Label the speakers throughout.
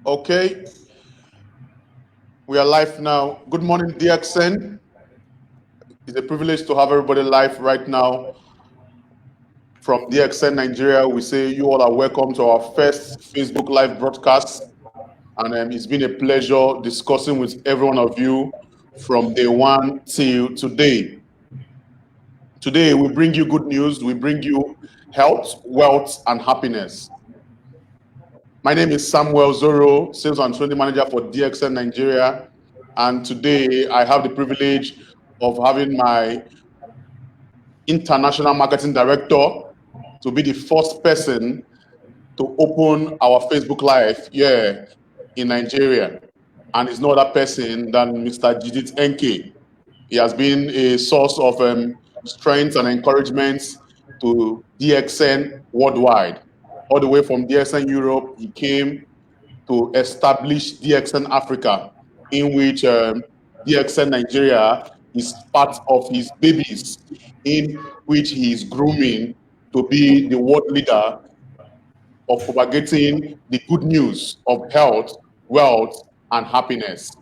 Speaker 1: Okay, we are live now. Good morning, DXN. It's a privilege to have everybody live right now from DXN Nigeria. We say you all are welcome to our first Facebook Live broadcast. And it's been a pleasure discussing with every one of you from day one till today. Today, we bring you good news. We bring you health, wealth, and happiness. My name is Samuel Zoro, Sales and Training Manager for DXN Nigeria. And today, I have the privilege of having my International Marketing Director to be the first person to open our Facebook Live here in Nigeria. And it's no other person than Mr. Jijith Nk. He has been a source of strength and encouragement to DXN worldwide. All the way from DXN Europe, he came to establish DXN Africa, in which DXN Nigeria is part of his babies, in which he is grooming to be the world leader of propagating the good news of health, wealth, and happiness.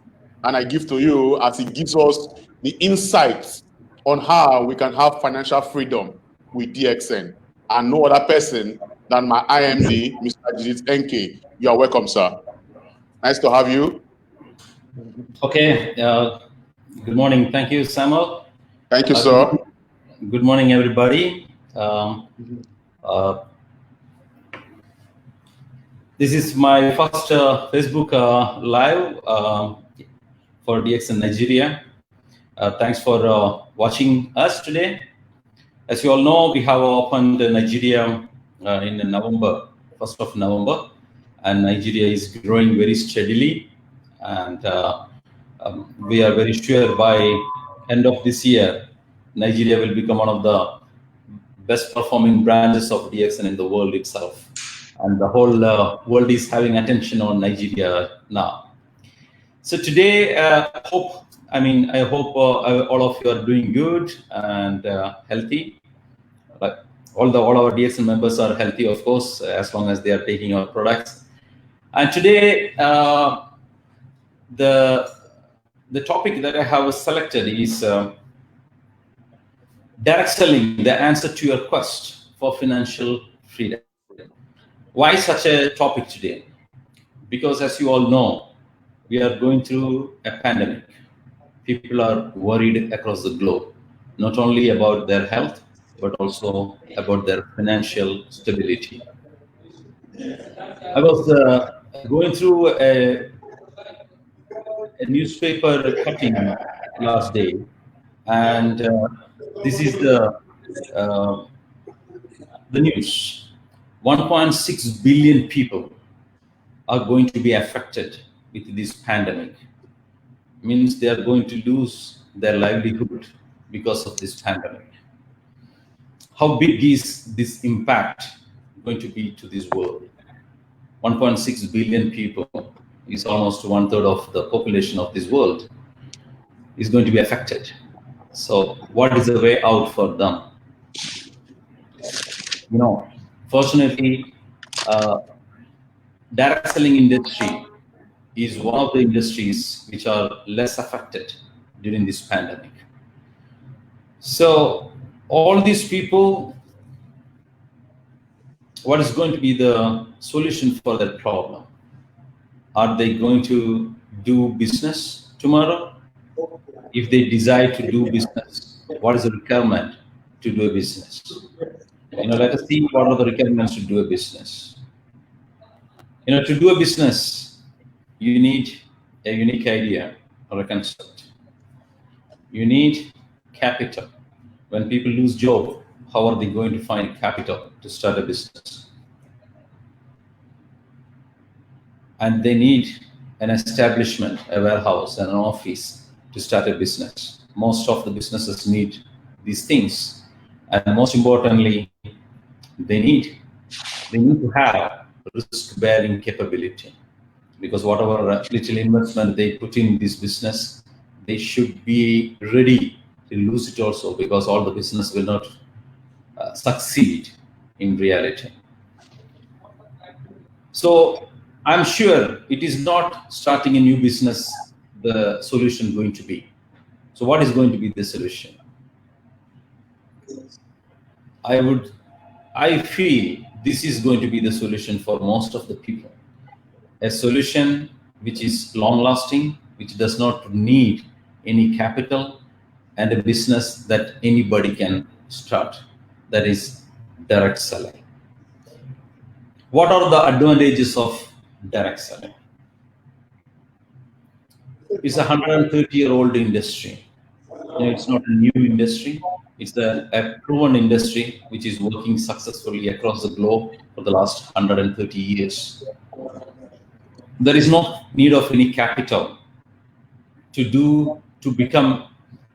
Speaker 1: And I give to you as he gives us the insights on how we can have financial freedom with DXN. And no other person than my IMD, Mr. Jijith Nk. You are welcome, sir. Nice to have you.
Speaker 2: Okay. Good morning. Thank you, Samuel.
Speaker 1: Thank you, sir.
Speaker 2: Good morning, everybody. This is my first Facebook live for DXN Nigeria. Thanks for watching us today. As you all know, we have opened Nigeria in November, 1st of November, and Nigeria is growing very steadily. And we are very sure by end of this year, Nigeria will become one of the best performing branches of DXN in the world itself. And the whole world is having attention on Nigeria now. So today, I hope all of you are doing good and healthy. But all our DXN members are healthy, of course, as long as they are taking our products. And today, the topic that I have selected is direct selling, the answer to your quest for financial freedom. Why such a topic today? Because as you all know, we are going through a pandemic. People are worried across the globe, not only about their health, but also about their financial stability. I was going through a newspaper cutting last day, and this is the news. 1.6 billion people are going to be affected with this pandemic. Means they are going to lose their livelihood because of this pandemic. How big is this impact going to be to this world? 1.6 billion people is almost 1/3 of the population of this world is going to be affected. So what is the way out for them? Fortunately, direct selling industry is one of the industries which are less affected during this pandemic. So all these people, what is going to be the solution for that problem? Are they going to do business tomorrow? If they decide to do business, what is the requirement to do a business? Let us see what are the requirements to do a business. To do a business, you need a unique idea or a concept. You need capital. When people lose job, how are they going to find capital to start a business? And they need an establishment, a warehouse, and an office to start a business. Most of the businesses need these things. And most importantly, they need to have risk-bearing capability, because whatever little investment they put in this business, they should be ready to lose it also, because all the business will not succeed in reality. So I'm sure it is not starting a new business the solution going to be. So what is going to be the solution? I feel this is going to be the solution for most of the people. A solution which is long lasting, which does not need any capital, and a business that anybody can start. That is direct selling. What are the advantages of direct selling? It's a 130-year-old industry. It's not a new industry. It's a proven industry which is working successfully across the globe for the last 130 years. There is no need of any capital to become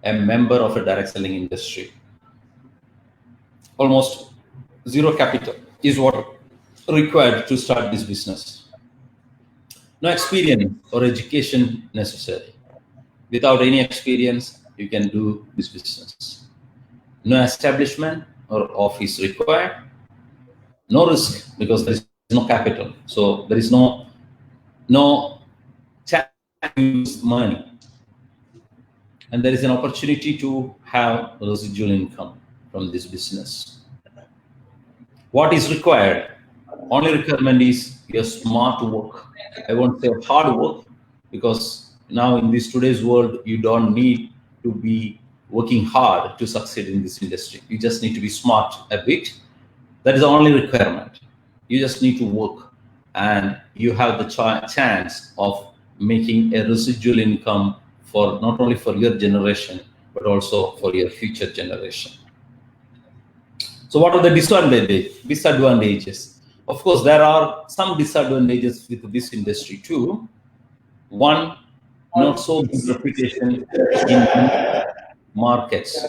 Speaker 2: a member of a direct selling industry. Almost zero capital is what required to start this business. No experience or education necessary. Without any experience, you can do this business. No establishment or office required. No risk because there is no capital. So there is no chance to use money. And there is an opportunity to have residual income from this business. What is required? Only requirement is your smart work. I won't say hard work, because now in this today's world, you don't need to be working hard to succeed in this industry. You just need to be smart a bit. That is the only requirement. You just need to work, and you have the chance of making a residual income for not only for your generation, but also for your future generation. So what are the disadvantages? Of course, there are some disadvantages with this industry too. One, not so good reputation in markets.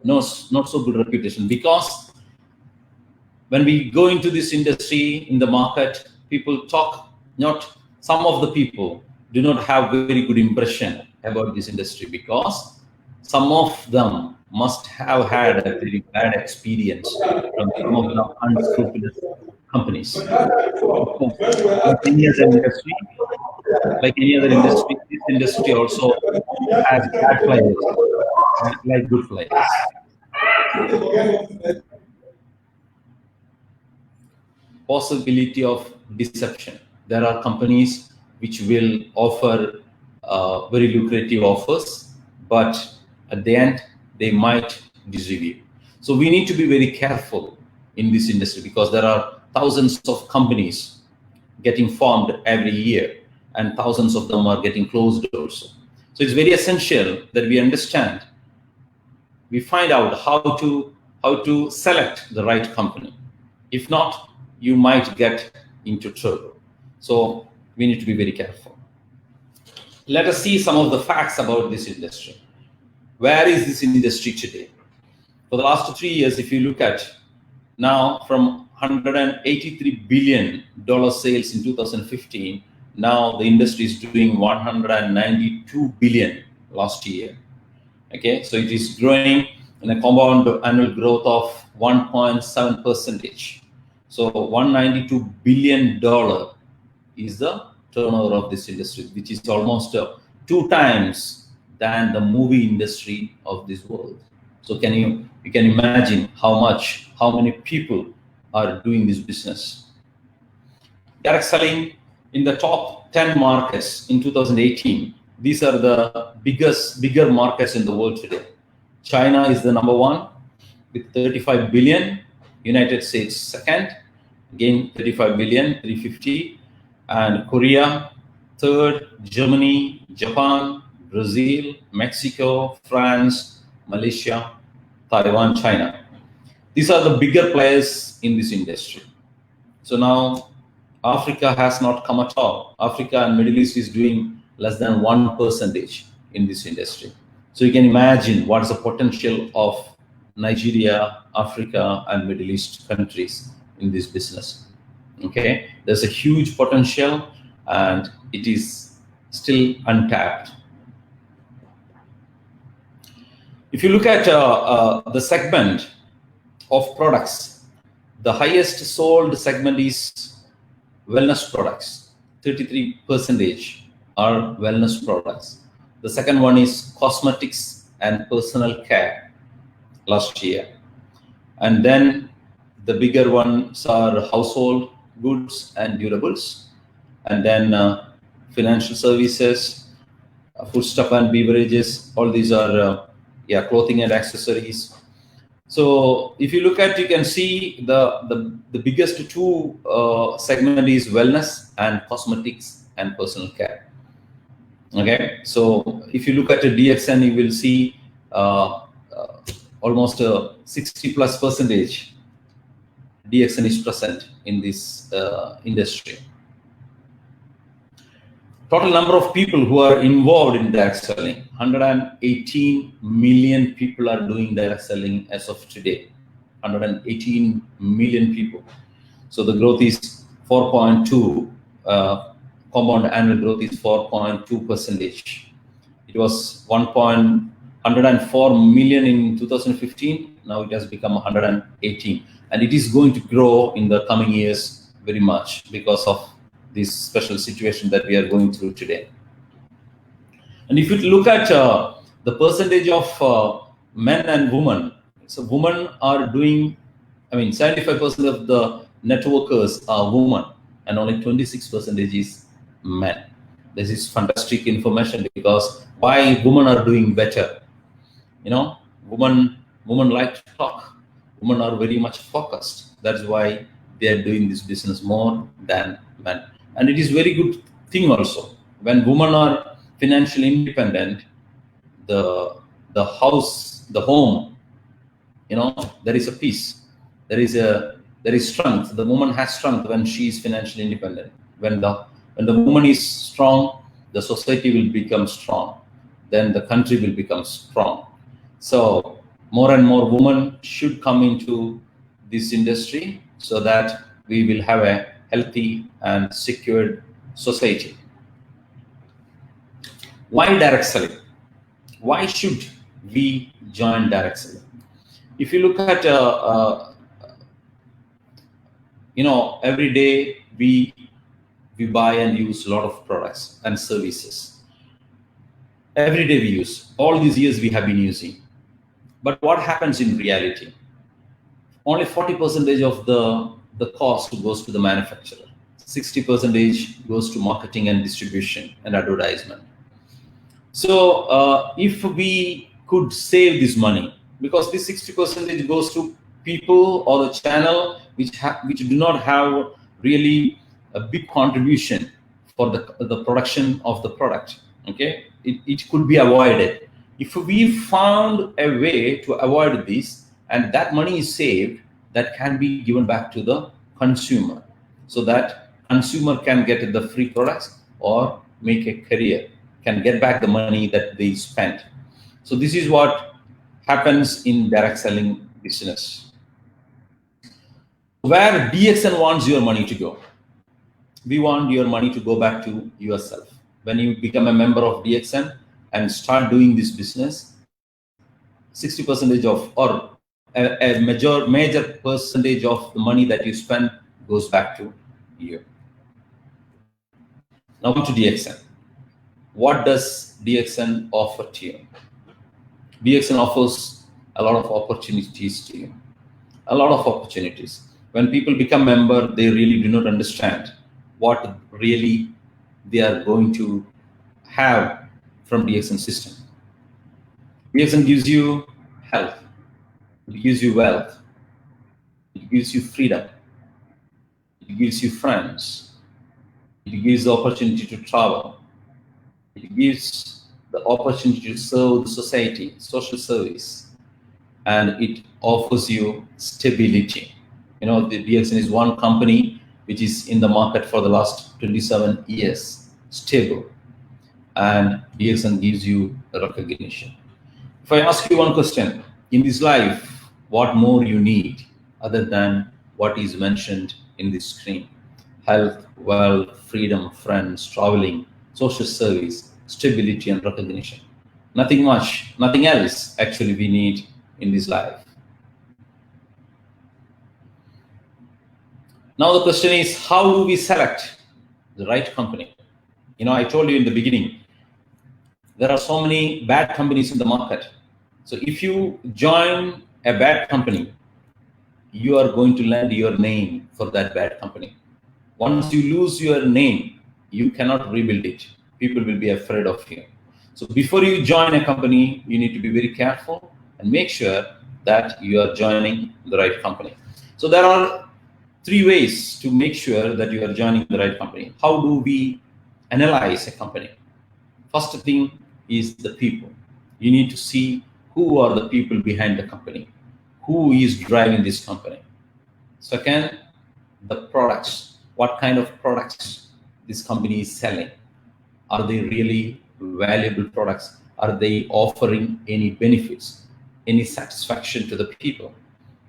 Speaker 2: Not so good reputation, because when we go into this industry in the market, people talk, some of the people do not have very good impression about this industry, because some of them must have had a very bad experience from some of the unscrupulous companies. Like any other industry, this industry also has bad players, like good players. Possibility of deception. There are companies which will offer very lucrative offers, but at the end, they might deceive you. So we need to be very careful in this industry, because there are thousands of companies getting formed every year, and thousands of them are getting closed also. So it's very essential that we understand, we find out how to select the right company. If not, you might get into trouble. So we need to be very careful. Let us see some of the facts about this industry. Where is this industry today? For the last 3 years, if you look at now, from $183 billion sales in 2015, now the industry is doing $192 billion last year. Okay, so it is growing in a compound annual growth of 1.7%. So $192 billion is the turnover of this industry, which is almost 2 times than the movie industry of this world. So you can imagine how many people are doing this business. Direct selling in the top 10 markets in 2018. These are the bigger markets in the world today. China is the number 1 with 35 billion. United States second, again 35 billion, 350. And Korea third, Germany, Japan, Brazil, Mexico, France, Malaysia, Taiwan, China. These are the bigger players in this industry. So now Africa has not come at all. Africa and Middle East is doing less than 1% in this industry. So you can imagine what is the potential of Nigeria, Africa, and Middle East countries in this business. Okay, there's a huge potential, and it is still untapped. If you look at the segment of products, the highest sold segment is wellness products. 33% are wellness products. The second one is cosmetics and personal care last year. And then the bigger ones are household goods and durables. And then financial services, foodstuff and beverages, all these are clothing and accessories. So if you look at, you can see the biggest two segment is wellness and cosmetics and personal care. Okay, so if you look at a DXN, you will see almost 60+% DXN is present in this industry. Total number of people who are involved in direct selling, 118 million people are doing direct selling as of today. 118 million people. So the growth is 4.2, compound annual growth is 4.2%. It was 104 million in 2015. Now it has become 118. And it is going to grow in the coming years very much because of this special situation that we are going through today. And if you look at the percentage of men and women, so women are doing, 75% of the networkers are women and only 26% is men. This is fantastic information because why women are doing better. Women like to talk. Women are very much focused. That's why they are doing this business more than men. And it is very good thing also. When women are financially independent, the house, the home, there is a peace. There is strength. The woman has strength when she is financially independent. When the woman is strong, the society will become strong. Then the country will become strong. So more and more women should come into this industry so that we will have a healthy and secured society. Why direct selling? Why should we join direct selling? If you look at, every day we buy and use a lot of products and services. Every day we use. All these years we have been using. But what happens in reality? Only 40% of the cost goes to the manufacturer. 60% goes to marketing and distribution and advertisement. So if we could save this money, because this 60% goes to people or the channel which do not have really a big contribution for the production of the product. Okay, it could be avoided. If we found a way to avoid this and that money is saved, that can be given back to the consumer so that consumer can get the free products or make a career, can get back the money that they spent. So this is what happens in direct selling business. Where DXN wants your money to go. We want your money to go back to yourself. When you become a member of DXN and start doing this business, 60% of, or a major percentage of the money that you spend goes back to you. Now to DXN. What does DXN offer to you? DXN offers a lot of opportunities to you. A lot of opportunities. When people become member, they really do not understand what really they are going to have from DXN system. DXN gives you health. It gives you wealth. It gives you freedom. It gives you friends. It gives the opportunity to travel. It gives the opportunity to serve the society, social service, and it offers you stability. The DXN is one company which is in the market for the last 27 years, stable, and DXN gives you recognition. If I ask you one question, in this life, what more you need other than what is mentioned in this screen? Health, wealth, freedom, friends, traveling, social service, stability, and recognition. Nothing much, nothing else actually we need in this life. Now the question is, how do we select the right company. I told you in the beginning, there are so many bad companies in the market. So if you join a bad company, you are going to lend your name for that bad company. Once you lose your name, you cannot rebuild it. People will be afraid of you. So before you join a company, you need to be very careful and make sure that you are joining the right company. So there are 3 ways to make sure that you are joining the right company. How do we analyze a company? First thing is the people. You need to see who are the people behind the company, who is driving this company. Second, the products. What kind of products this company is selling? Are they really valuable products? Are they offering any benefits, any satisfaction to the people?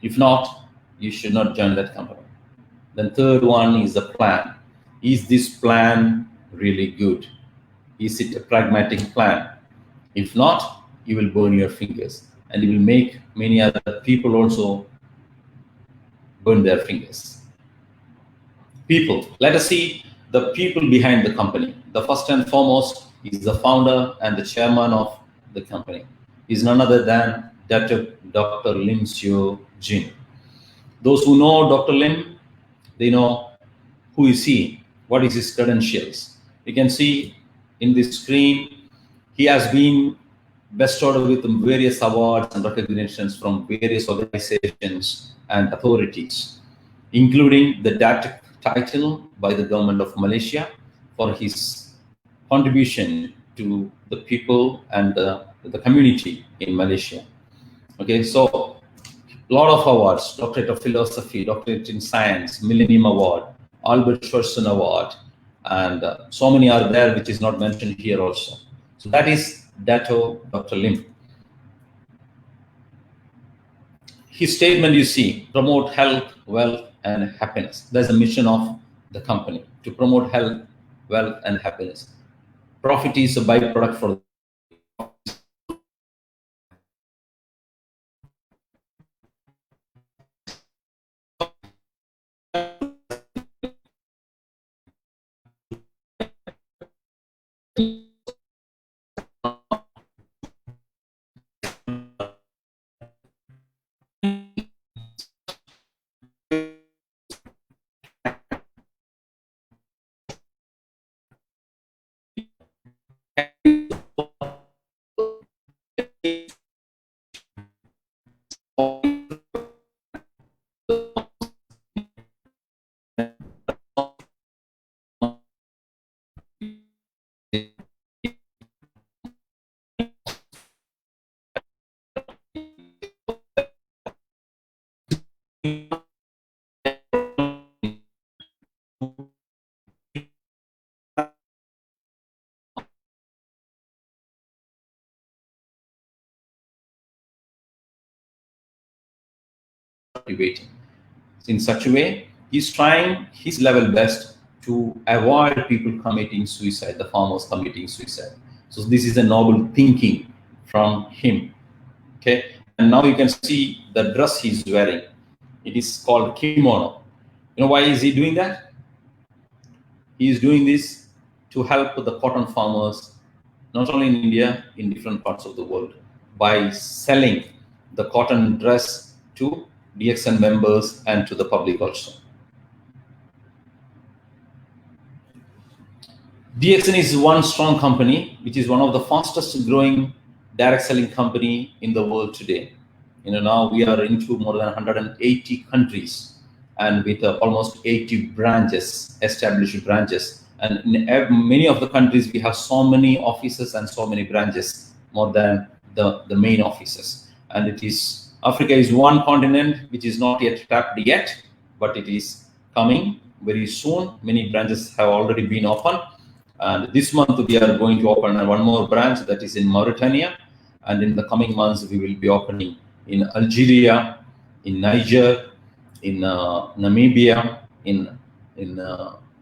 Speaker 2: If not, you should not join that company. Then third one is the plan. Is this plan really good? Is it a pragmatic plan? If not, you will burn your fingers, and you will make many other people also burn their fingers. People. Let us see the people behind the company. The first and foremost is the founder and the chairman of the company. Is none other than Dr. Lim Seo Jin. Those who know Dr. Lim, they know who is he, what is his credentials. You can see in this screen, he has been bestowed with various awards and recognitions from various organizations and authorities, including the DAT title by the government of Malaysia for his contribution to the people and the community in Malaysia. Okay, so a lot of awards: Doctorate of Philosophy, Doctorate in Science, Millennium Award, Albert Schweitzer Award, and so many are there which is not mentioned here also. So that is Dr. Lim. His statement, you see, promote health, wealth, and happiness. That's the mission of the company, to promote health, wealth, and happiness. Profit is a byproduct for motivating. In such a way, he's trying his level best to avoid people committing suicide, the farmers committing suicide. So this is a noble thinking from him. Okay, and now you can see the dress he's wearing. It is called kimono. You know why is he doing that? He is doing this to help the cotton farmers, not only in India, in different parts of the world, by selling the cotton dress to DXN members and to the public also. DXN is one strong company, which is one of the fastest growing direct selling company in the world today. Now we are into more than 180 countries, and with almost 80 branches, established branches. And in many of the countries, we have so many offices and so many branches, more than the main offices. And Africa is one continent which is not yet tapped yet, but it is coming very soon. Many branches have already been opened. And this month we are going to open one more branch, that is in Mauritania. And in the coming months, we will be opening in Algeria, in Niger, in Namibia, in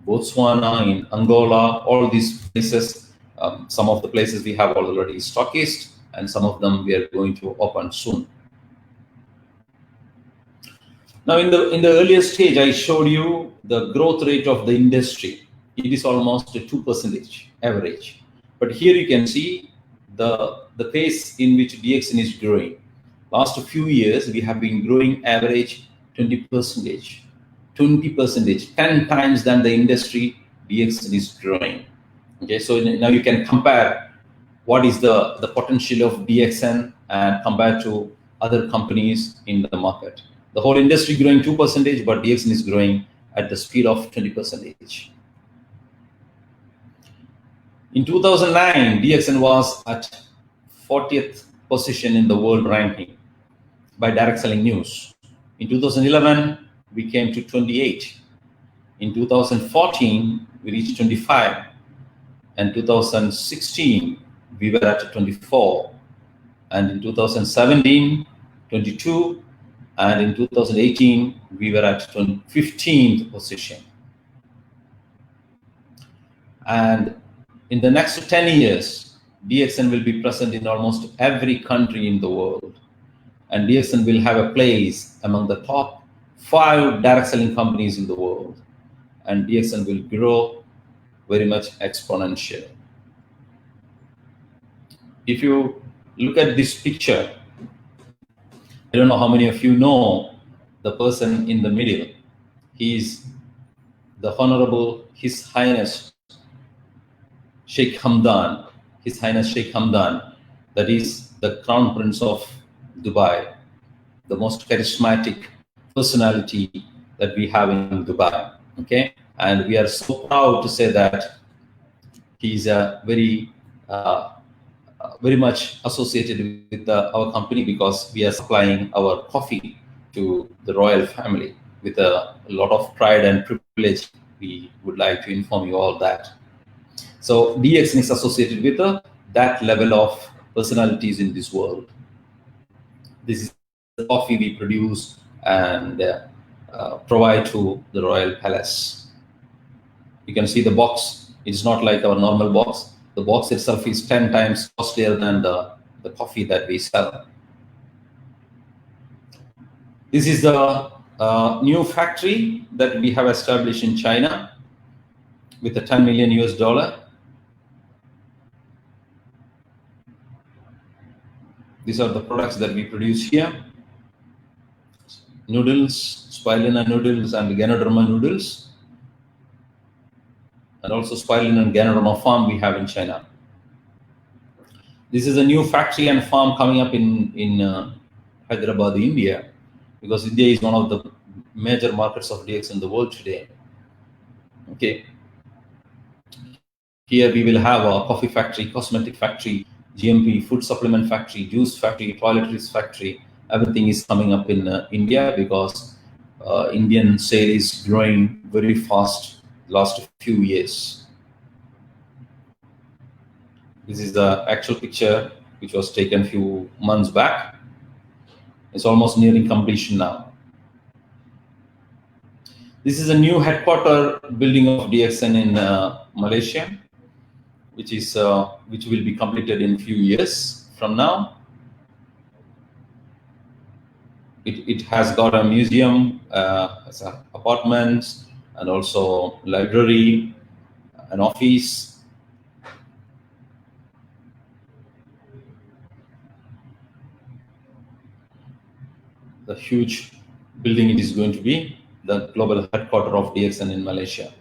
Speaker 2: Botswana, in Angola, all these places. Some of the places we have already stockist, and some of them we are going to open soon. Now, in the earlier stage, I showed you the growth rate of the industry. it is almost a 2% average. But here you can see the pace in which DXN is growing. Last few years, we have been growing average 20%, 10 times than the industry DXN is growing. Okay, so now you can compare what is the potential of DXN and compared to other companies in the market. The whole industry growing 2%, but DXN is growing at the speed of 20%. In 2009, DXN was at 40th position in the world ranking by direct selling news. In 2011, we came to 28. In 2014, we reached 25. And 2016, we were at 24. And in 2017, 22. And in 2018, we were at 15th position. And in the next 10 years, DXN will be present in almost every country in the world. And DXN will have a place among the top 5 direct selling companies in the world. And DXN will grow very much exponential. If you look at this picture, I don't know how many of you know the person in the middle. He is the Honorable His Highness Sheikh Hamdan, His Highness Sheikh Hamdan, that is the Crown Prince of Dubai, the most charismatic personality that we have in Dubai. Okay, and we are so proud to say that he's a very much associated with our company, because we are supplying our coffee to the royal family with a lot of pride and privilege. We would like to inform you all that. So DXN is associated with that level of personalities in this world. This is the coffee we produce and provide to the royal palace. You can see the box. It's not like our normal box. The box itself is 10 times costlier than the coffee that we sell. This is the new factory that we have established in China with a $10 million US. These are the products that we produce here. Noodles, spirulina noodles and Ganoderma noodles. And also spirulina and Ganoderma farm we have in China. This is a new factory and farm coming up in Hyderabad, India, because India is one of the major markets of DX in the world today. Okay. Here we will have a coffee factory, cosmetic factory, GMP, food supplement factory, juice factory, toiletries factory. Everything is coming up in India, because Indian sale is growing very fast last few years. This is the actual picture which was taken a few months back. It's almost nearing completion now. This is a new headquarter building of DXN in Malaysia, which will be completed in a few years from now. It has got a museum, apartments, and also library, an office. The huge building it is going to be, the global headquarter of DXN in Malaysia.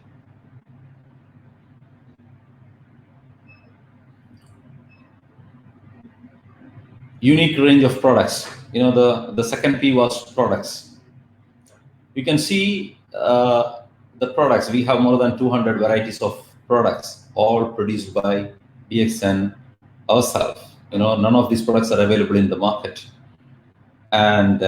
Speaker 2: Unique range of products. You know, the second P was products. You can see the products. We have more than 200 varieties of products, all produced by DXN ourselves. You know, none of these products are available in the market. And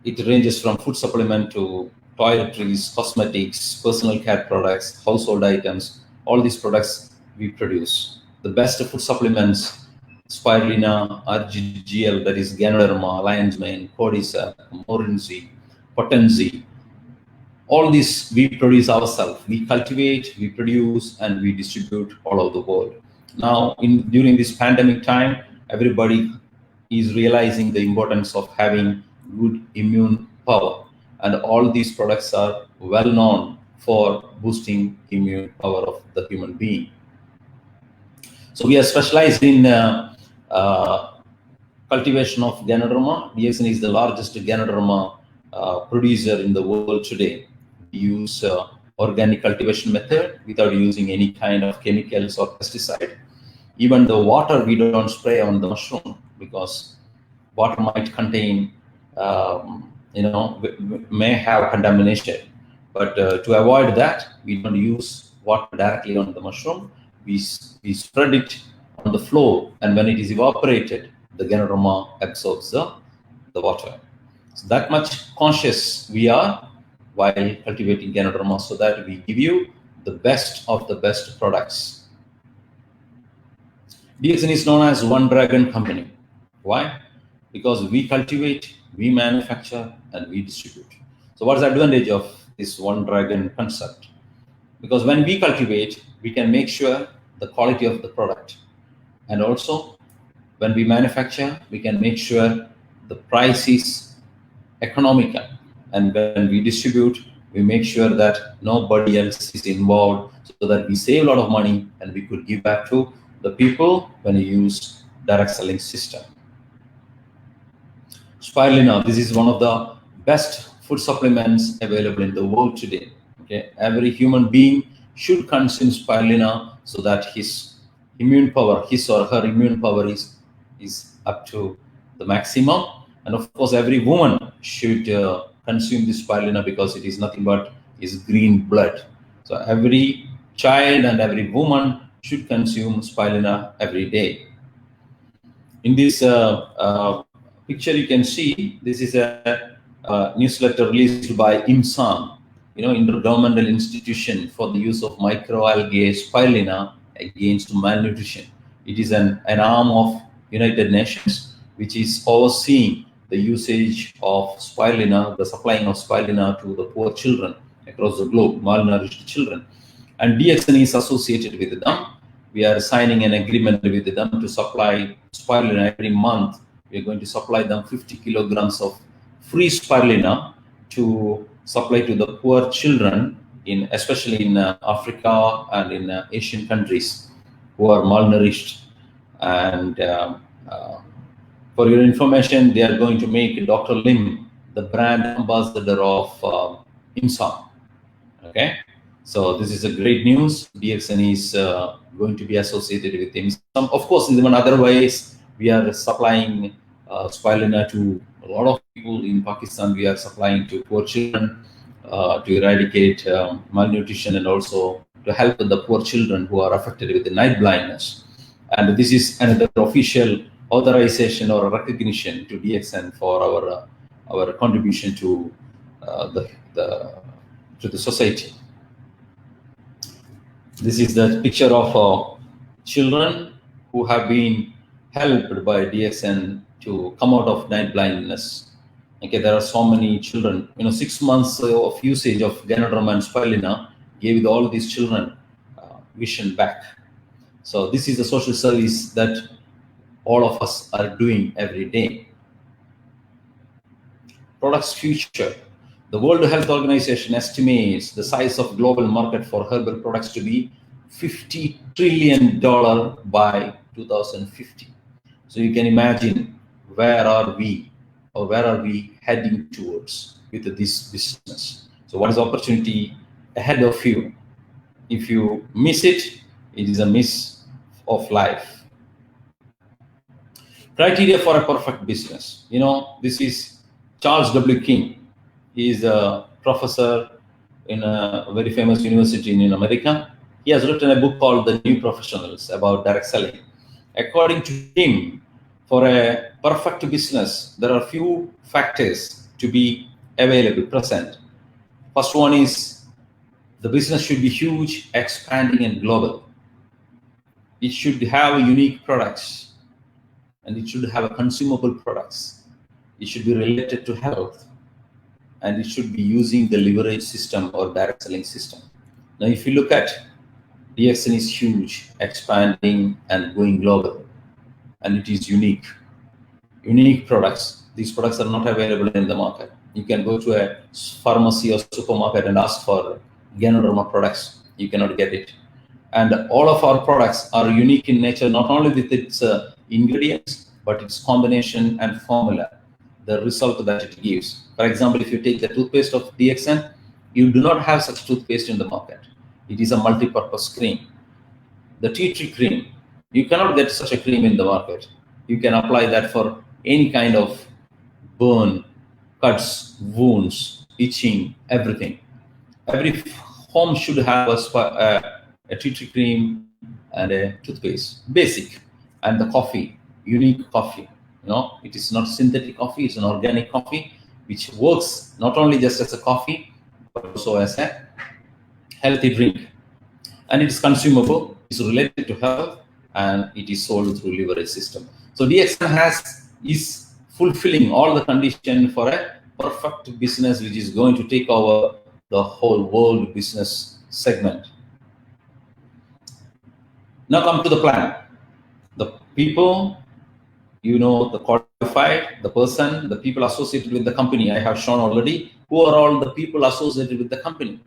Speaker 2: it ranges from food supplement to toiletries, cosmetics, personal care products, household items. All these products we produce. The best food supplements: spirulina, RGGL, that is Ganoderma, lion's mane, cordyceps, morinzi, potency. All these we produce ourselves. We cultivate, we produce, and we distribute all over the world. Now, during this pandemic time, everybody is realizing the importance of having good immune power, and all these products are well known for boosting immune power of the human being. So we are specialized in cultivation of Ganoderma. DXN is the largest Ganoderma producer in the world today. We use organic cultivation method without using any kind of chemicals or pesticide. Even the water we don't spray on the mushroom, because water might contain, may have contamination. But to avoid that, we don't use water directly on the mushroom. We spread it on the floor, and when it is evaporated, the Ganoderma absorbs the water. So that much conscious we are while cultivating Ganoderma, so that we give you the best of the best products. DXN is known as One Dragon Company. Why? Because we cultivate, we manufacture, and we distribute. So what's the advantage of this One Dragon concept? Because when we cultivate, we can make sure the quality of the product. And also, when we manufacture, we can make sure the price is economical. And when we distribute, we make sure that nobody else is involved, so that we save a lot of money and we could give back to the people when you use direct selling system. Spirulina, this is one of the best food supplements available in the world today. Okay, every human being should consume spirulina so that his immune power, his or her immune power is up to the maximum. And of course, every woman should consume this spirulina, because it is nothing but is green blood. So every child and every woman should consume spirulina every day. In this picture, you can see this is a newsletter released by IMSAM, intergovernmental institution for the use of microalgae spirulina against malnutrition. It is an arm of United Nations, which is overseeing the usage of spirulina, the supplying of spirulina to the poor children across the globe, malnourished children. And DXN is associated with them. We are signing an agreement with them to supply spirulina every month. We are going to supply them 50 kilograms of free spirulina to supply to the poor children, especially in Africa and in Asian countries who are malnourished. And for your information, they are going to make Dr. Lim the brand ambassador of IMSAM. Okay, so this is a great news. DXN is going to be associated with IMSAM. Of course, in other ways, we are supplying spirulina to a lot of people in Pakistan. We are supplying to poor children to eradicate malnutrition, and also to help the poor children who are affected with the night blindness. And this is another official authorization or recognition to DXN for our contribution to the society. This is the picture of children who have been helped by DXN to come out of night blindness. Okay, there are so many children. 6 months of usage of Ganoderma and spirulina gave all these children vision back. So this is the social service that all of us are doing every day. Products future. The World Health Organization estimates the size of global market for herbal products to be $50 trillion by 2050. So you can imagine where are we heading towards with this business. So what is the opportunity ahead of you? If you miss it, it is a miss of life. Criteria for a perfect business. This is Charles W. King. He is a professor in a very famous university in America. He has written a book called The New Professionals about direct selling. According to him, for a perfect business, there are few factors to be available, present. First one is the business should be huge, expanding, and global. It should have unique products, and it should have consumable products. It should be related to health, and it should be using the leverage system or direct selling system. Now, if you look at DXN is huge, expanding, and going global, and it is unique. Unique products. These products are not available in the market. You can go to a pharmacy or supermarket and ask for Ganoderma products. You cannot get it. And all of our products are unique in nature, not only with its ingredients, but its combination and formula, the result that it gives. For example, if you take the toothpaste of DXN, you do not have such toothpaste in the market. It is a multi-purpose cream. The tea tree cream, you cannot get such a cream in the market. You can apply that for any kind of burn, cuts, wounds, itching, everything. Every home should have a tea tree cream and a toothpaste, basic. And the coffee, unique coffee. It is not synthetic coffee, it's an organic coffee, which works not only just as a coffee, but also as a healthy drink. And it is consumable, it's related to health, and it is sold through leverage system. So DXN is fulfilling all the condition for a perfect business, which is going to take over the whole world business segment. Now come to the plan. The people, the qualified, the person, the people associated with the company, I have shown already who are all the people associated with the company.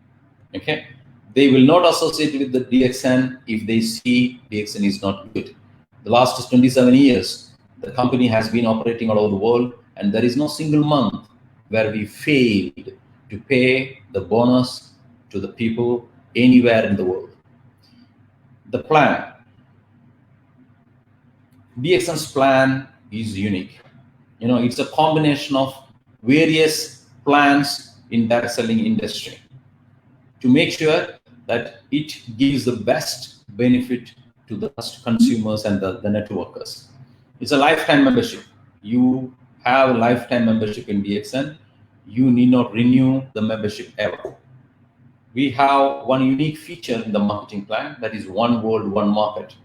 Speaker 2: Okay, they will not associate with the DXN if they see DXN is not good. The last 27 years, the company has been operating all over the world, and there is no single month where we failed to pay the bonus to the people anywhere in the world. The plan. DXN's plan is unique. It's a combination of various plans in direct selling industry to make sure that it gives the best benefit to the consumers and the networkers. It's a lifetime membership. You have a lifetime membership in DXN. You need not renew the membership ever. We have one unique feature in the marketing plan, that is one world, one market.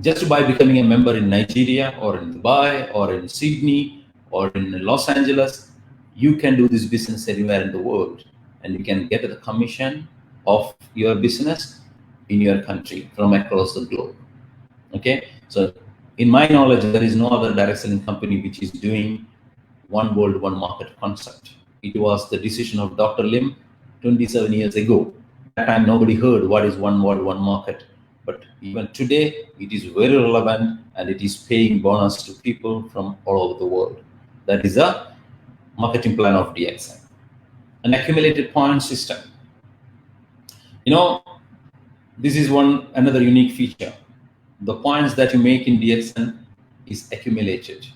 Speaker 2: Just by becoming a member in Nigeria or in Dubai or in Sydney or in Los Angeles, you can do this business anywhere in the world, and you can get the commission of your business in your country from across the globe. Okay, so in my knowledge, there is no other direct selling company which is doing one world, one market concept. It was the decision of Dr. Lim 27 years ago. At that time, nobody heard what is one world, one market. But even today, it is very relevant, and it is paying bonus to people from all over the world. That is a marketing plan of DXN. An accumulated point system. This is another unique feature. The points that you make in DXN is accumulated,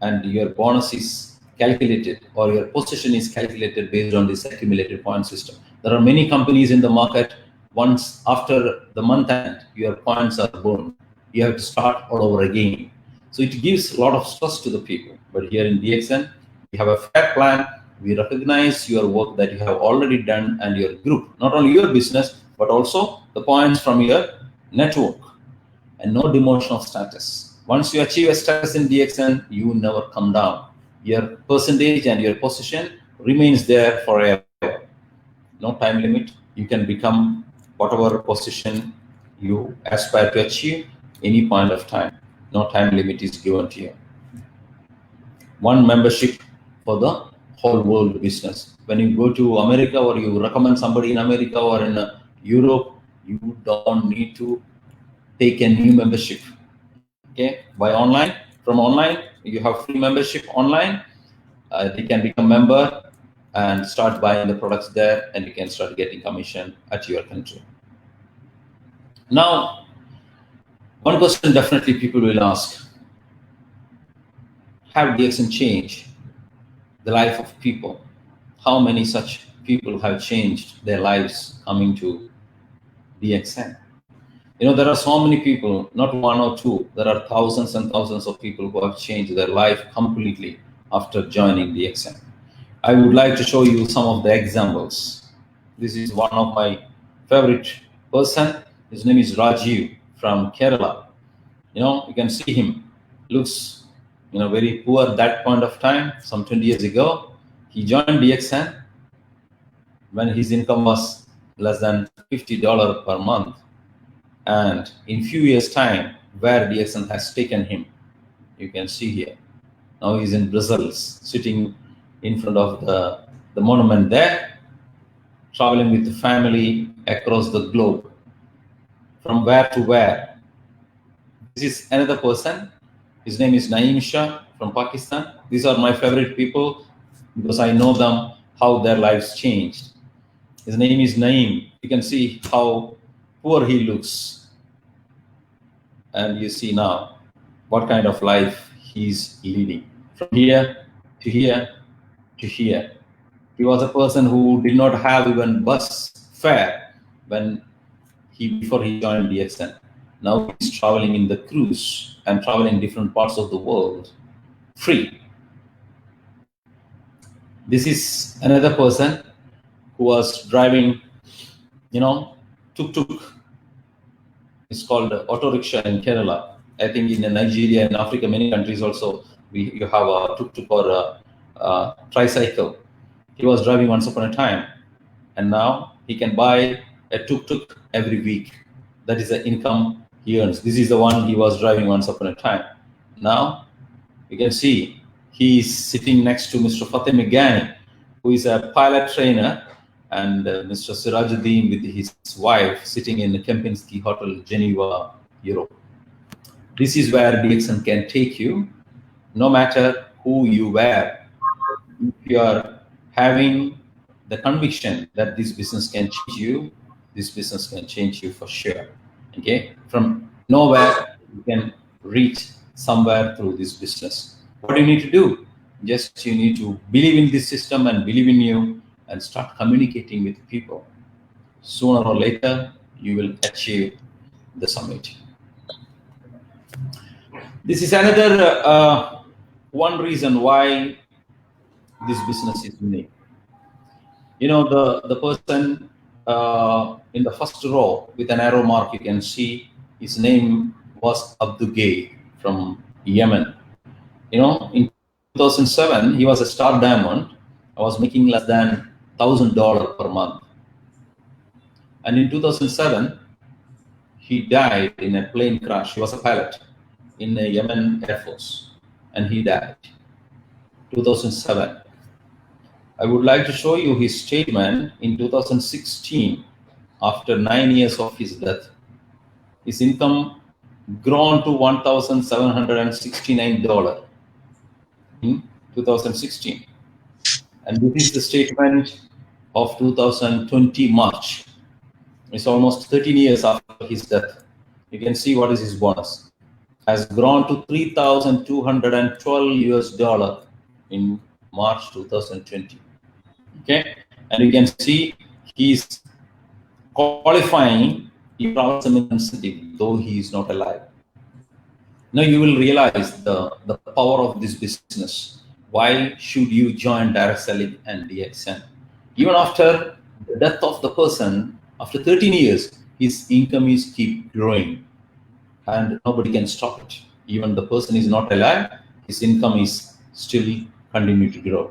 Speaker 2: and your bonus is calculated, or your position is calculated based on this accumulated point system. There are many companies in the market. Once after the month end, your points are burned. You have to start all over again. So it gives a lot of stress to the people. But here in DXN, we have a fair plan. We recognize your work that you have already done and your group, not only your business, but also the points from your network, and no demotion of status. Once you achieve a status in DXN, you never come down. Your percentage and your position remains there forever. No time limit. You can become whatever position you aspire to achieve any point of time. No time limit is given to you. One membership for the whole world business. When you go to America, or you recommend somebody in America or in Europe, you don't need to take a new membership. Okay, by online, from online, you have free membership online. They can become member and start buying the products there, and you can start getting commission at your country. Now, one question definitely people will ask: have DXN changed the life of people? How many such people have changed their lives coming to DXN? There are so many people, not one or two. There are thousands and thousands of people who have changed their life completely after joining DXN. I would like to show you some of the examples. This is one of my favorite person. His name is Rajiv from Kerala. You can see him. Looks, very poor at that point of time, some 20 years ago. He joined DXN when his income was less than $50 per month. And in few years' time, where DXN has taken him, you can see here. Now he's in Brazil, sitting in front of the monument there. traveling with the family across the globe, from where to where. This is another person. His name is Naeem Shah from Pakistan. These are my favorite people because I know them, how their lives changed. His name is Naeem. You can see how poor he looks. And you see now what kind of life he's leading. From here to here to here. He was a person who did not have even bus fare before he joined DXN. Now he's traveling in the cruise and traveling different parts of the world free. This is another person who was driving, tuk-tuk. It's called auto rickshaw in Kerala. I think in Nigeria and Africa, many countries also, you have a tuk-tuk or a tricycle. He was driving once upon a time, and now he can buy a tuk-tuk every week. That is the income he earns. This is the one he was driving once upon a time. Now you can see he is sitting next to Mr. Fateh Megani, who is a pilot trainer, and Mr. Sirajuddin with his wife sitting in the Kempinski Hotel, Geneva, Europe. This is where DXN can take you, no matter who you were. If you are having the conviction that this business can change you, this business can change you for sure. Okay, from nowhere you can reach somewhere through this business. What do you need to do? Just you need to believe in this system and believe in you and start communicating with people. Sooner or later, you will achieve the summit. This is another one reason why this business is unique. The person in the first row with an arrow mark, you can see his name was Abdugay from Yemen. In 2007, he was a star diamond. I was making less than $1,000 per month. And in 2007, he died in a plane crash. He was a pilot in the Yemen Air Force, and he died. 2007. I would like to show you his statement in 2016. After 9 years of his death, his income grown to $1,769 in 2016. And this is the statement of 2020 March. It's almost 13 years after his death. You can see what is his bonus. Has grown to $3,212 in March 2020. Okay, and you can see he's qualifying some incentive, though he is not alive. Now you will realize the power of this business. Why should you join direct selling and DXN? Even after the death of the person, after 13 years, his income is keep growing, and nobody can stop it. Even the person is not alive, his income is still continue to grow.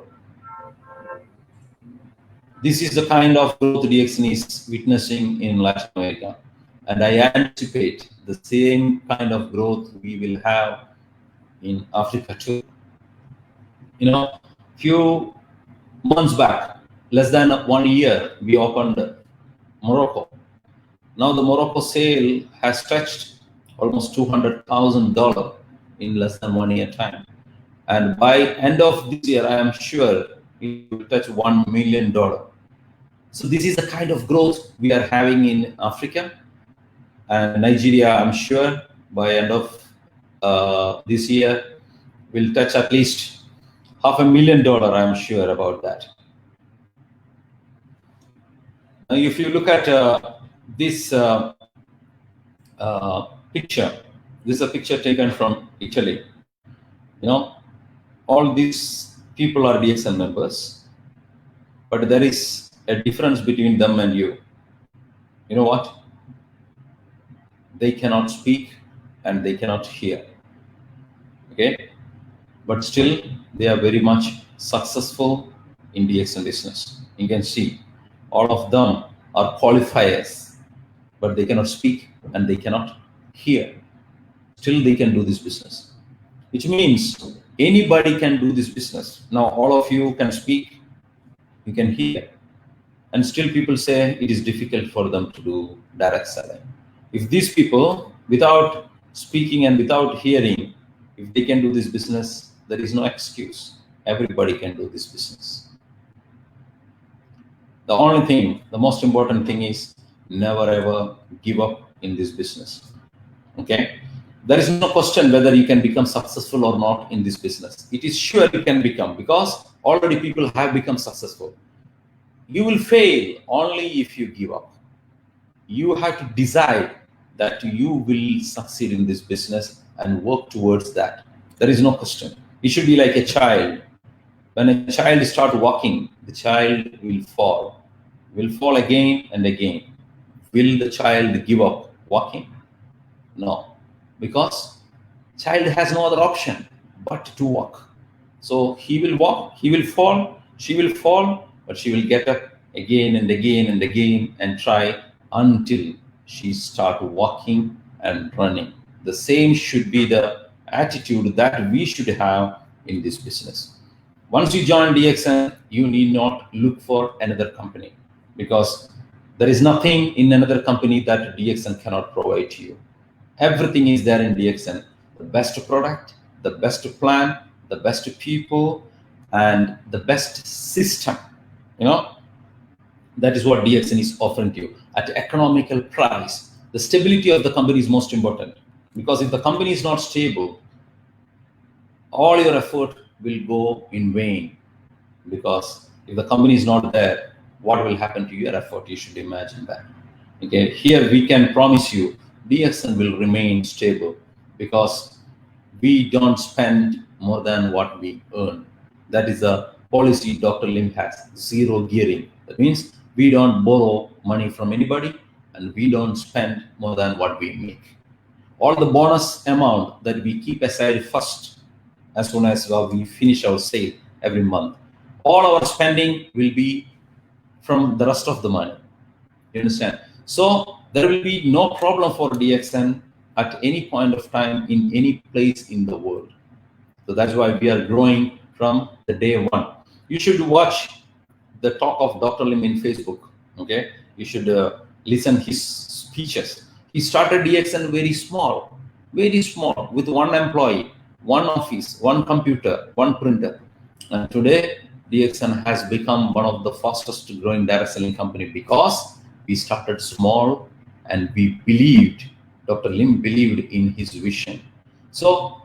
Speaker 2: This is the kind of growth DXN is witnessing in Latin America, and I anticipate the same kind of growth we will have in Africa too. Few months back, less than 1 year, we opened Morocco. Now the Morocco sale has touched almost $200,000 in less than 1 year time, and by end of this year, I am sure it will touch $1 million. So this is the kind of growth we are having in Africa. And Nigeria, I'm sure, by end of this year, will touch at least $500,000, I'm sure about that. Now, if you look at this picture, this is a picture taken from Italy. All these people are DXN members, but there is a difference between them and you. You know what? They cannot speak and they cannot hear. Okay? But still, they are very much successful in DXN business. You can see all of them are qualifiers, but they cannot speak and they cannot hear. Still, they can do this business, which means anybody can do this business. Now, all of you can speak, you can hear. and still people say it is difficult for them to do direct selling. If these people, without speaking and without hearing, if they can do this business, there is no excuse. Everybody can do this business. The only thing, the most important thing is never ever give up in this business. Okay? There is no question whether you can become successful or not in this business. It is sure you can become, because already people have become successful. You will fail only if you give up. You have to decide that you will succeed in this business and work towards that. There is no question. It should be like a child. When a child starts walking, the child will fall again and again. Will the child give up walking? No, because child has no other option but to walk. So he will walk, he will fall, she will fall, but she will get up again and again and again and try until she starts walking and running. The same should be the attitude that we should have in this business. Once you join DXN, you need not look for another company, because there is nothing in another company that DXN cannot provide to you. Everything is there in DXN. The best product, the best plan, the best people, and the best system. That is what DXN is offering to you at economical price. The stability of the company is most important, because if the company is not stable, all your effort will go in vain. Because if the company is not there, what will happen to your effort? You should imagine that. Okay, here we can promise you DXN will remain stable, because we don't spend more than what we earn. That is a policy Dr. Lim has, zero gearing. That means we don't borrow money from anybody, and we don't spend more than what we make. All the bonus amount that we keep aside first, as soon as we finish our sale every month, all our spending will be from the rest of the money. You understand? So there will be no problem for DXN at any point of time in any place in the world. So that's why we are growing from the day one. You should watch the talk of Dr. Lim in Facebook. Okay, you should listen his speeches. He started DXN very small, with one employee, one office, one computer, one printer. And today, DXN has become one of the fastest growing direct selling company, because we started small and we believed, Dr. Lim believed in his vision. So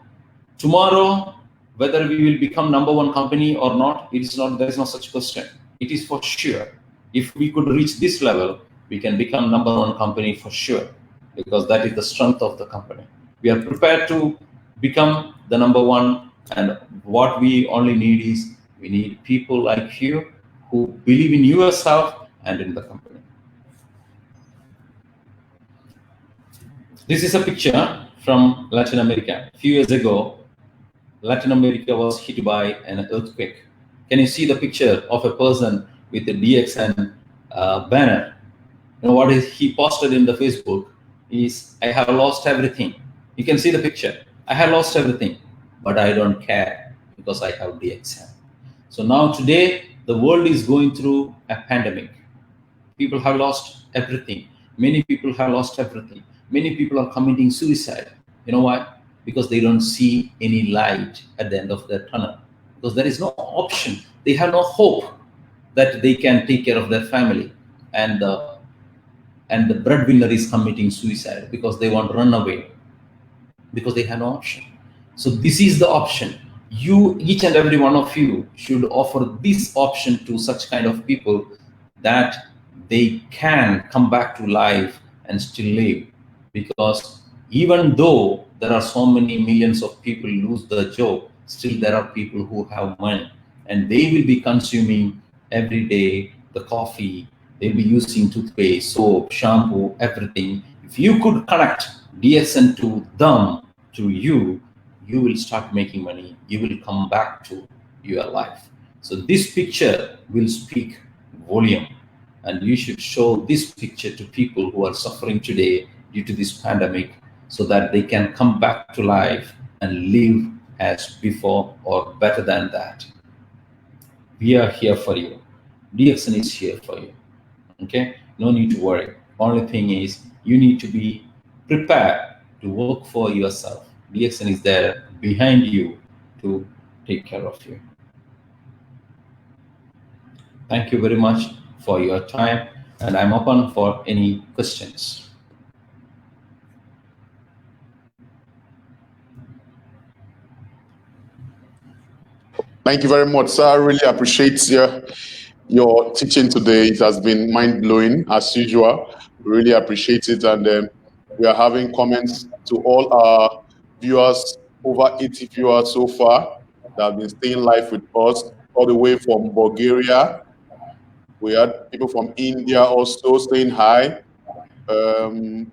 Speaker 2: tomorrow, whether we will become #1 company or not, there is no such question. It is for sure. If we could reach this level, we can become #1 company for sure, because that is the strength of the company. We are prepared to become the #1, and what we only need is, we need people like you who believe in yourself and in the company. This is a picture from Latin America. A few years ago, Latin America was hit by an earthquake. Can you see the picture of a person with a DXN banner? What he posted in the Facebook is, I have lost everything. You can see the picture. I have lost everything, but I don't care, because I have DXN. So now today, the world is going through a pandemic. People have lost everything. Many people have lost everything. Many people are committing suicide. You know why? Because they don't see any light at the end of their tunnel. Because there is no option. They have no hope that they can take care of their family. And the breadwinner is committing suicide because they want to run away, because they have no option. So this is the option. You, each and every one of you, should offer this option to such kind of people, that they can come back to life and still live. Because even though there are so many millions of people lose their job, still there are people who have money, and they will be consuming every day the coffee, they'll be using toothpaste, soap, shampoo, everything. If you could connect DXN to them, to you, you will start making money. You will come back to your life. So this picture will speak volume, and you should show this picture to people who are suffering today due to this pandemic, so that they can come back to life and live as before or better than that. We are here for you. DXN is here for you. Okay, no need to worry. Only thing is you need to be prepared to work for yourself. DXN is there behind you to take care of you. Thank you very much for your time, and I'm open for any questions.
Speaker 1: Thank you very much, sir. I really appreciate your teaching today. It has been mind-blowing, as usual. We really appreciate it. And we are having comments to all our viewers, over 80 viewers so far, that have been staying live with us, all the way from Bulgaria. We had people from India also saying hi.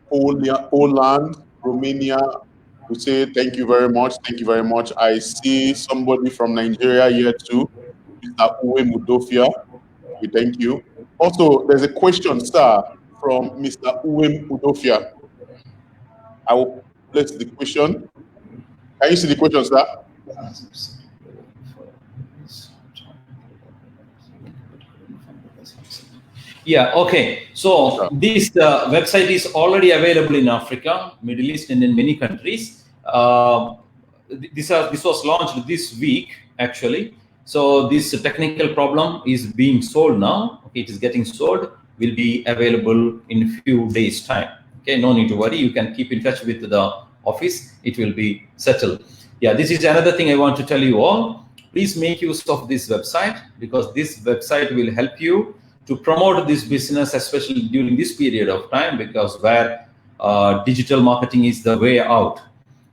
Speaker 1: Poland, Romania. We say thank you very much. Thank you very much. I see somebody from Nigeria here too, Mr. Uwe Mudofia. We thank you. Also, there's a question, sir, from Mr. Uwe Mudofia. I will place the question. Can you see the question, sir?
Speaker 2: Yeah, okay. So this website is already available in Africa, Middle East, and in many countries. This was launched this week, actually. So this technical problem is being solved now. Okay, it is getting solved. Will be available in a few days' time. Okay, no need to worry. You can keep in touch with the office. It will be settled. Yeah, this is another thing I want to tell you all. Please make use of this website, because this website will help you to promote this business, especially during this period of time, because where digital marketing is the way out.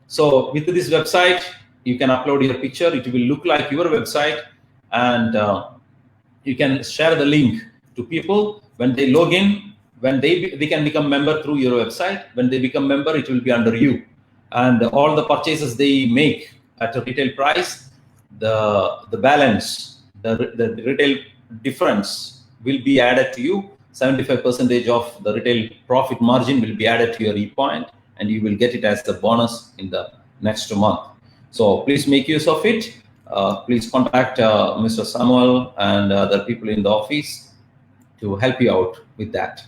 Speaker 2: So with this website, you can upload your picture. It will look like your website, and you can share the link to people. When they log in, when they can become member through your website. When they become member, it will be under you, and all the purchases they make at a retail price, the balance, the retail difference will be added to you. 75% of the retail profit margin will be added to your e-point, and you will get it as the bonus in the next month. So please make use of it. Please contact Mr. Samuel and other people in the office to help you out with that.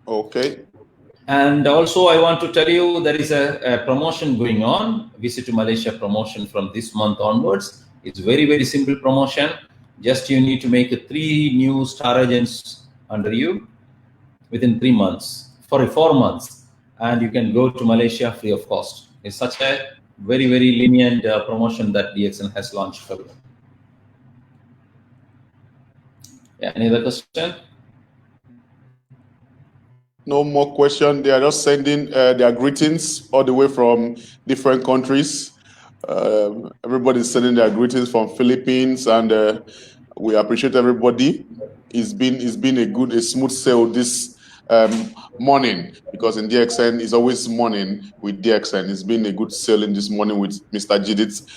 Speaker 1: Okay.
Speaker 2: And also, I want to tell you there is a promotion going on, Visit to Malaysia promotion from this month onwards. It's very, very simple promotion. Just you need to make 3 new star agents under you within 3 months, for 4 months, and you can go to Malaysia free of cost. It's such a very, very lenient promotion that DXN has launched for you. Yeah, any other question?
Speaker 1: No more question. They are just sending their greetings all the way from different countries. Everybody's sending their greetings from Philippines, and we appreciate everybody. It's been a smooth sail this morning, because in DXN it's always morning with DXN. It's been a good sailing this morning with Mr. Jijith,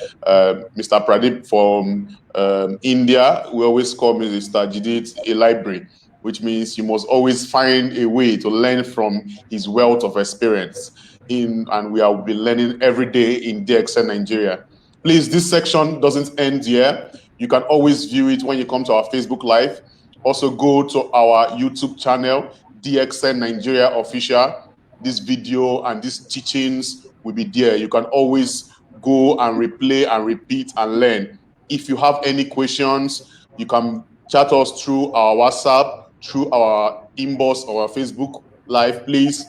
Speaker 1: Mr. Pradeep from India. We always call Mr. Jijith a library, which means you must always find a way to learn from his wealth of experience. And we will be learning every day in DXN Nigeria. Please, this section doesn't end here. You can always view it when you come to our Facebook Live. Also go to our YouTube channel, DXN Nigeria Official. This video and these teachings will be there. You can always go and replay and repeat and learn. If you have any questions, you can chat us through our WhatsApp, through our inbox or our Facebook Live. Please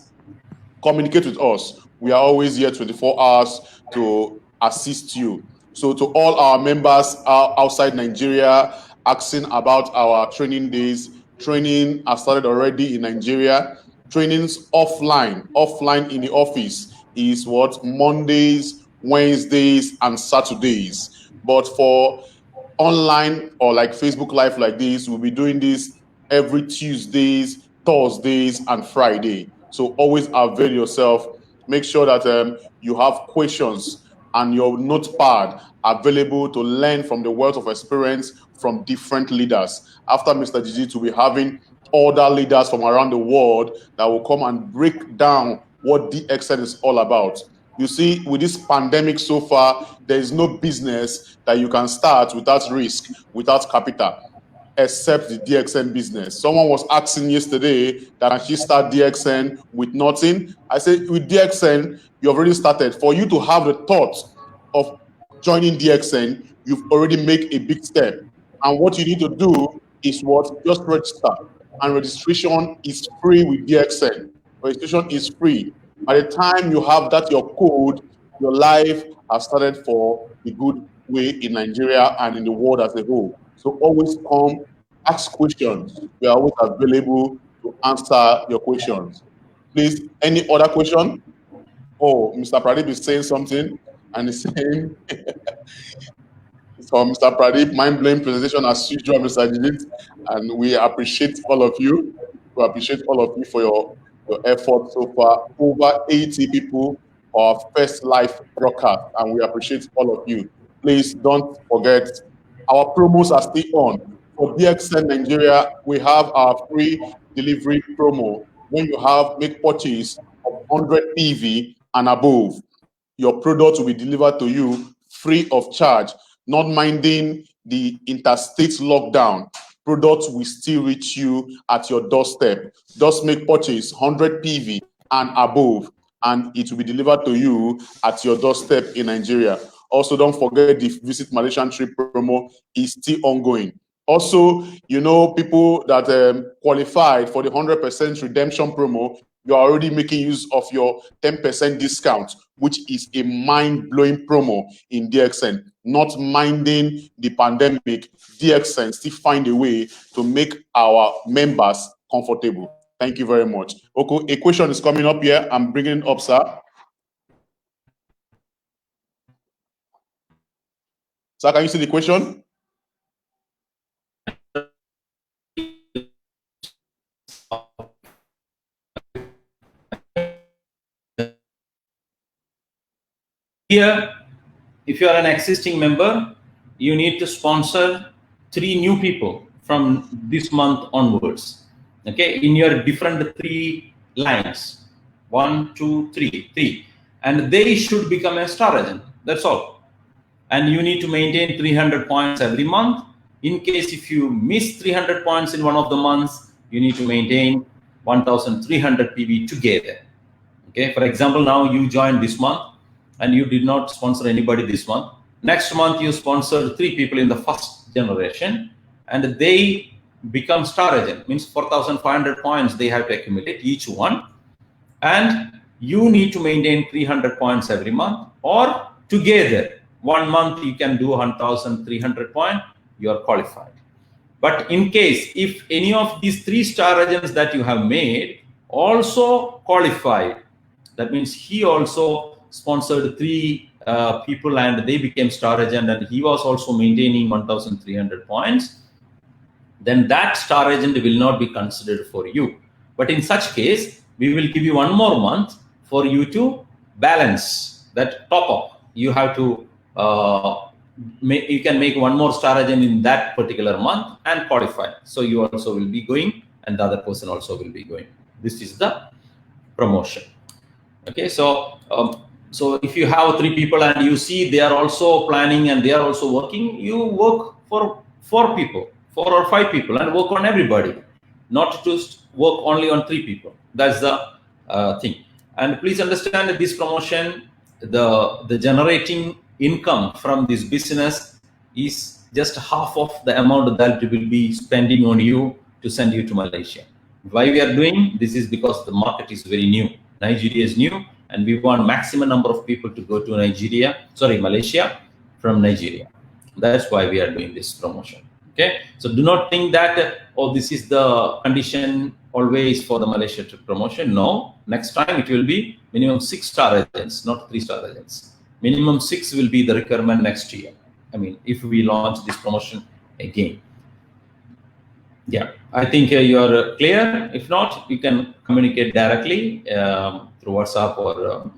Speaker 1: communicate with us. We are always here 24 hours to assist you. So to all our members outside Nigeria asking about our training days, training has started already in Nigeria. Trainings offline in the office is what? Mondays, Wednesdays, and Saturdays. But for online or like Facebook Live like this, we'll be doing this every Tuesdays, Thursdays, and Friday. So always avail yourself. Make sure that you have questions and your notepad available to learn from the wealth of experience from different leaders. After Mr. Jijith, will be having other leaders from around the world that will come and break down what DXN is all about. You see, with this pandemic so far, there is no business that you can start without risk, without capital. except the DXN business. Someone was asking yesterday that can she start DXN with nothing? I said with DXN, you already started. For you to have the thought of joining DXN, you've already made a big step. And what you need to do is what? Just register. And registration is free with DXN. Registration is free. By the time you have that, your code, your life has started for the good way in Nigeria and in the world as a whole. So always come, ask questions. We are always available to answer your questions. Please, any other question? Oh, Mr. Pradeep is saying something, and he's saying, so Mr. Pradeep, mind-blowing presentation as usual, Mr. Jijith, and we appreciate all of you. We appreciate all of you for your effort so far. Over 80 people for our first live broadcast, and we appreciate all of you. Please don't forget, our promos are still on. For DXN Nigeria, we have our free delivery promo. When you make purchase of 100 PV and above, your product will be delivered to you free of charge, not minding the interstate lockdown. Products will still reach you at your doorstep. Just make purchase 100 PV and above, and it will be delivered to you at your doorstep in Nigeria. Also, don't forget the Visit Malaysian trip promo is still ongoing. Also, you know, people that qualified for the 100% redemption promo, you're already making use of your 10% discount, which is a mind-blowing promo in DXN. Not minding the pandemic, DXN still find a way to make our members comfortable. Thank you very much. Okay, a question is coming up here. I'm bringing it up, sir. Sir, can you see the question?
Speaker 2: Here, if you are an existing member, you need to sponsor 3 new people from this month onwards. Okay, in your different 3 lines, 1, 2, 3, and they should become a star agent. That's all. And you need to maintain 300 points every month. In case if you miss 300 points in one of the months, you need to maintain 1,300 PV together. Okay, for example, now you joined this month and you did not sponsor anybody this month. Next month, you sponsored 3 people in the first generation, and they become star agent. Means 4,500 points they have to accumulate each one, and you need to maintain 300 points every month, or together 1 month you can do 1,300 points. You are qualified. But in case if any of these 3 star agents that you have made also qualified, that means he also sponsored 3 people and they became star agent, and he was also maintaining 1,300 points, then that star agent will not be considered for you. But in such case, we will give you 1 more month for you to balance that top up. You have to you can make 1 more star agent in that particular month and qualify. So you also will be going, and the other person also will be going. This is the promotion. Okay, so so if you have 3 people and you see they are also planning and they are also working, you work for 4 people, 4 or 5 people, and work on everybody, not to work only on 3 people. That's the thing. And please understand that this promotion, the generating income from this business is just half of the amount that we will be spending on you to send you to Malaysia. Why we are doing this is because the market is very new. Nigeria is new, and we want maximum number of people to go to Malaysia from Nigeria. That's why we are doing this promotion. Okay, so do not think that this is the condition always for the Malaysia trip promotion. No, next time it will be minimum 6 star agents, not 3 star agents. Minimum 6 will be the requirement next year. I mean, if we launch this promotion again. Yeah, I think you are clear. If not, you can communicate directly through WhatsApp or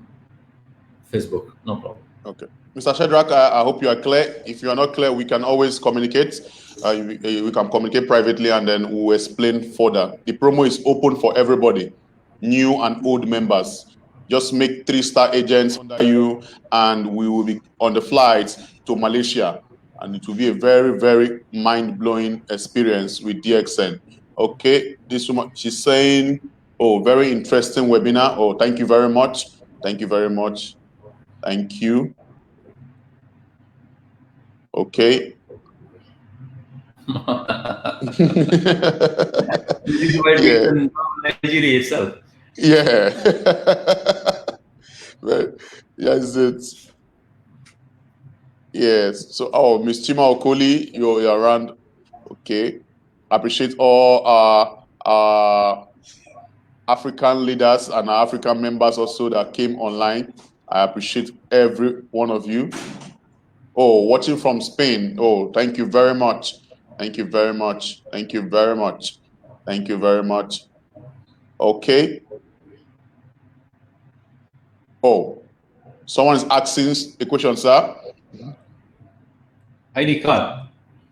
Speaker 2: Facebook. No problem.
Speaker 1: Okay. Mr. Shedrack, I hope you are clear. If you are not clear, we can always communicate. We can communicate privately, and then we'll explain further. The promo is open for everybody, new and old members. Just make 3 star agents under you, and we will be on the flights to Malaysia. and it will be a very, very mind-blowing experience with DXN. Okay, this woman, she's saying, oh, very interesting webinar. Oh, thank you very much. Thank you very much. Thank you. Okay.
Speaker 2: This is why DXN Nigeria itself.
Speaker 1: Yeah. Well, yes, it's yes. So, oh, Miss Chima Okoli, you're around. Okay. Appreciate all our African leaders and our African members also that came online. I appreciate every one of you. Oh, watching from Spain. Oh, thank you very much. Thank you very much. Thank you very much. Thank you very much. Okay. Oh, someone is asking a question, sir.
Speaker 2: ID card.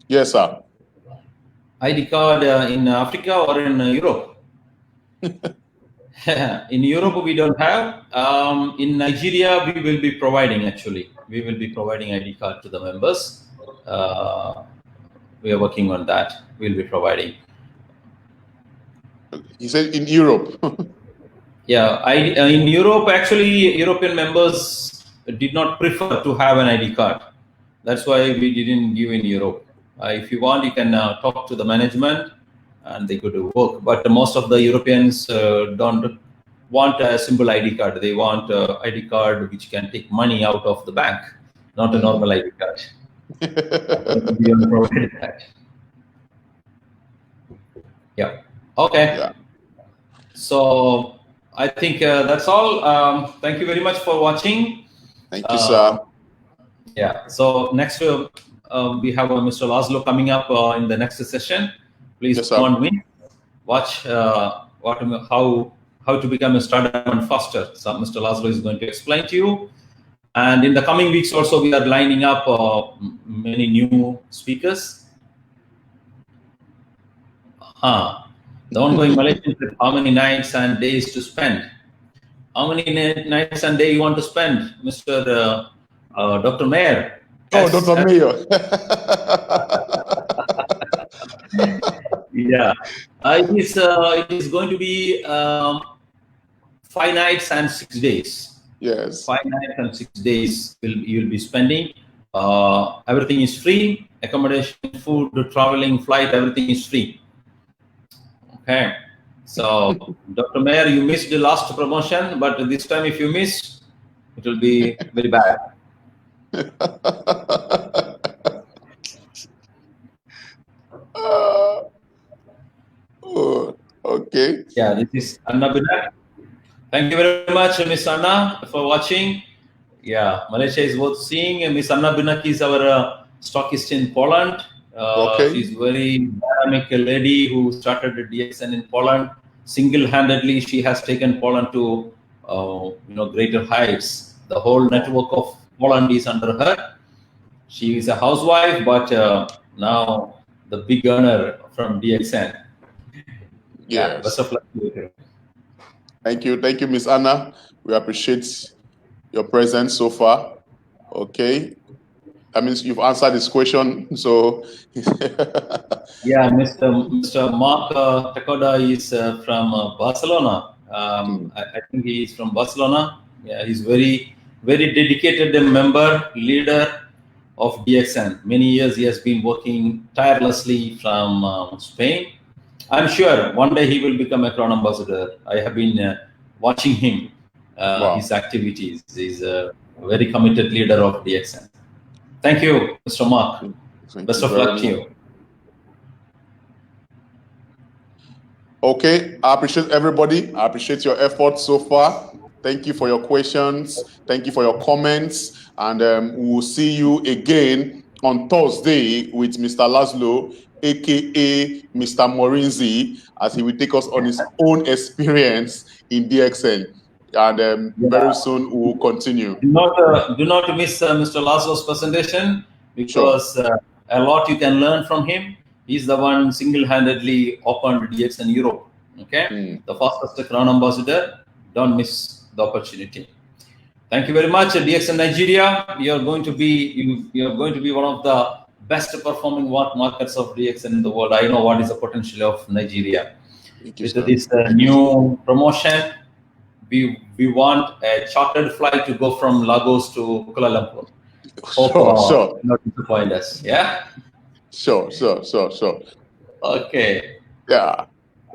Speaker 1: Yes, sir.
Speaker 2: ID card in Africa or in Europe? In Europe, we don't have. In Nigeria, we will be providing, actually. We will be providing ID card to the members. We are working on that. We'll be providing.
Speaker 1: He said in Europe.
Speaker 2: Yeah, in Europe, actually, European members did not prefer to have an ID card. That's why we didn't give in Europe. If you want, you can talk to the management and they could work. But most of the Europeans don't want a simple ID card. They want an ID card which can take money out of the bank, not a normal ID card. We don't provide that. Yeah. Okay.
Speaker 1: Yeah.
Speaker 2: So I think that's all. Thank you very much for watching.
Speaker 1: Thank you, sir.
Speaker 2: Yeah. So next we have Mr. Laszlo coming up in the next session. Please join me. Watch how to become a startup faster. So Mr. Laszlo is going to explain to you. And in the coming weeks also, we are lining up many new speakers. The ongoing Malaysian trip, how many nights and days to spend? How many nights and days you want to spend, Mr. Dr. Mayor?
Speaker 1: Oh, Dr. Mayor.
Speaker 2: Yeah, it is going to be 5 nights and 6 days.
Speaker 1: Yes.
Speaker 2: 5 nights and 6 days you'll be spending. Everything is free. Accommodation, food, traveling, flight, everything is free. Okay. So, Dr. Mayor, you missed the last promotion, but this time if you miss, it will be very bad.
Speaker 1: Okay.
Speaker 2: Yeah, this is Anna Binak. Thank you very much, Miss Anna, for watching. Yeah, Malaysia is worth seeing. Miss Anna Binak is our stockist in Poland.
Speaker 1: Okay.
Speaker 2: She's very dynamic lady who started the DXN in Poland. Single-handedly, she has taken Poland to greater heights. The whole network of Poland is under her. She is a housewife, but now the big earner from DXN.
Speaker 1: Yes.
Speaker 2: Best of luck to you.
Speaker 1: Thank you, Miss Anna. We appreciate your presence so far. Okay. That means you've answered this question. So,
Speaker 2: yeah, Mr. Mark Takoda is from Barcelona. I think he is from Barcelona. Yeah, he's very dedicated member, leader of DXN. Many years he has been working tirelessly from Spain. I'm sure one day he will become a Crown Ambassador. I have been watching him, his activities. He's a very committed leader of DXN. Thank you, Mr. Mark. Best of luck to you.
Speaker 1: Okay, I appreciate everybody. I appreciate your efforts so far. Thank you for your questions. Thank you for your comments. And we will see you again on Thursday with Mr. Laszlo, aka Mr. Morinzi, as he will take us on his own experience in DXN. And very soon we will continue.
Speaker 2: Do not miss Mr. Laszlo's presentation, because a lot you can learn from him. He's the one single-handedly opened DXN Europe. Okay, the fastest Crown Ambassador. Don't miss the opportunity. Thank you very much, DXN Nigeria. You are going to be one of the best performing markets of DXN in the world. I know what is the potential of Nigeria. With this new promotion, we want a chartered flight to go from Lagos to Kuala Lumpur. Hope
Speaker 1: Sure.
Speaker 2: not disappoint us. Yeah.
Speaker 1: Sure.
Speaker 2: Okay.
Speaker 1: Yeah.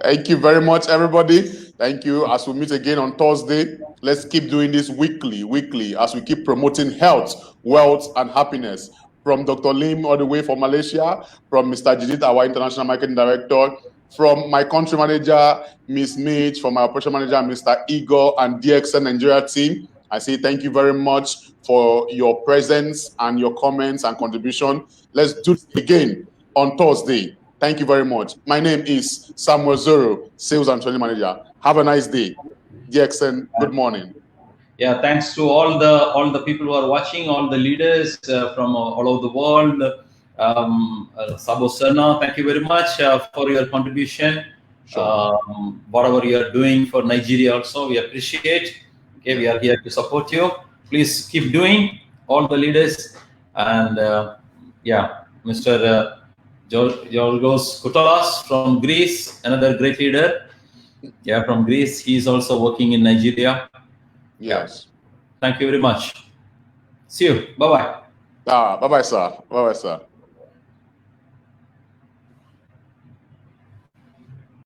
Speaker 1: Thank you very much, everybody. Thank you. As we meet again on Thursday, let's keep doing this weekly, as we keep promoting health, wealth, and happiness. From Dr. Lim all the way from Malaysia, from Mr. Jijith, our international marketing director, from my country manager, Ms. Mitch, from my operation manager, Mr. Igor, and DXN Nigeria team. I say thank you very much for your presence and your comments and contribution. Let's do it again on Thursday. Thank you very much. My name is Samuel Zoro, Sales and Training Manager. Have a nice day. DXN, good morning.
Speaker 2: Yeah, thanks to all the people who are watching, all the leaders from all over the world. Sabo Serna, thank you very much for your contribution.
Speaker 1: Sure.
Speaker 2: Whatever you are doing for Nigeria also, we appreciate. Okay, we are here to support you. Please keep doing, all the leaders. And yeah, Mr. Georgos Koutolas from Greece, another great leader. Yeah, from Greece. He is also working in Nigeria.
Speaker 1: Yes.
Speaker 2: Thank you very much. See you. Bye-bye.
Speaker 1: Bye-bye, sir. Bye-bye, sir.